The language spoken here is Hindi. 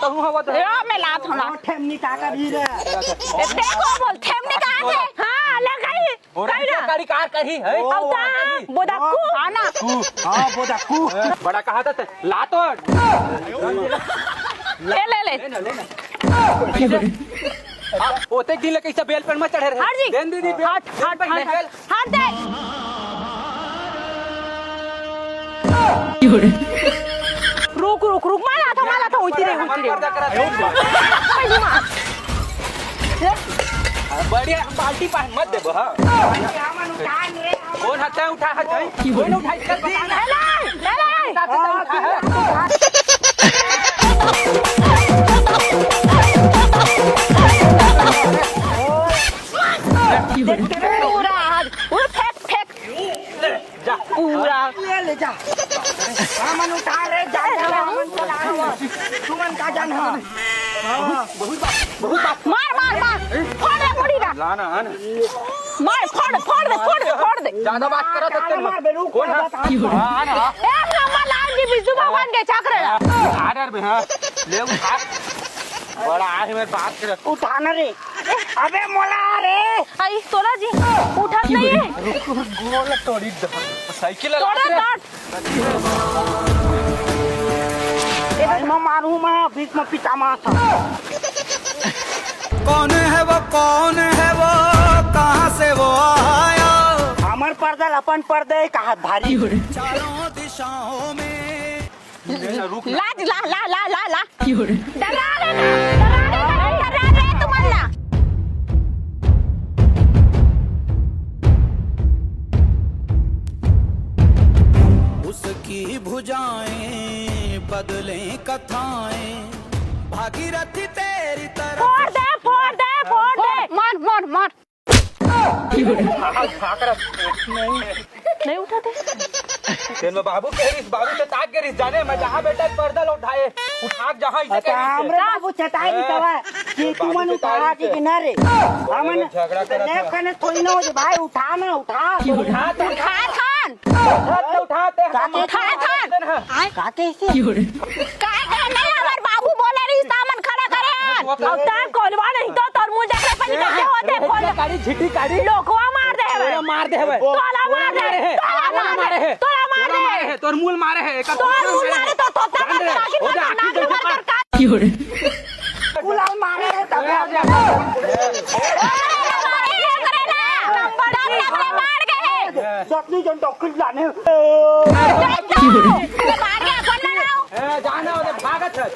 कहूं हवा तो यो मैं लात हूं ना ठेमनी काका भी रे देखो बोल ठेमने कहां से हां ले गई कई ना गाड़ी कार करी है औता बोदाकू आना हां बोदाकू बड़ा कहा था लातो ले ओते दिन कैसे बेल पर मत चढ़े रहे देन दीदी हट दे रुक माला था उतरे बढ़िया बाल्टी पास मत देबो हां कौन हटा उठा कौन उठाई चल बता पूरा फेंक जा पूरा ले जा हमन उठा रे जा हमन चला तुमन का जान हां बहुत मार फोड़ दे मुड़ी ना लाना आना मार फोड़ दे ज्यादा बात करो तो कौन है आना एक नंबर लाल जी बिजू भगवान के चक्र आडर में हां ले उठा बड़ा आहे मेरे बात कर उठाना रे अबे मोला रे आई तोला जी उठत नहीं है गोल तोड़ी दो साइकिल मैं मारू मैं बीच में पिटामा था कौन है वो कहाँ से वो आया हमर पर्दा अपन पर्दे का हाथ भारी चारों दिशाओं में ला डरा तुम अल्लाह उसकी भुजाएं बदले कथाएं भागीरथी तेरी तरफ फोड़ दे मार नहीं उठाते तेन बाबू कहरिस बाबू से ताक करिस जाने मैं जहां बेटा पर्दा उठाए उठा जहां इसे हमरे बाबू चटाई दितवा कि तुमन उठा के किनारे हमन झगड़ा करत ने कने थोड़ी न हो जे भाई उठा खान उठाते काके से नहीं हमार बाबू बोले रही सामान खड़ा करे अब तक कोलवा नहीं तो तरमुज जकरा पनी कैसे होते खोल काड़ी झिटी काड़ी लोकवा मार दे तोरा मार दे हवे तोला मार दे तोर मूल मारे है तो कुलाल मारे है तब सपनी जन डॉक्टर जाने मार गया कौन ना जाना भागत है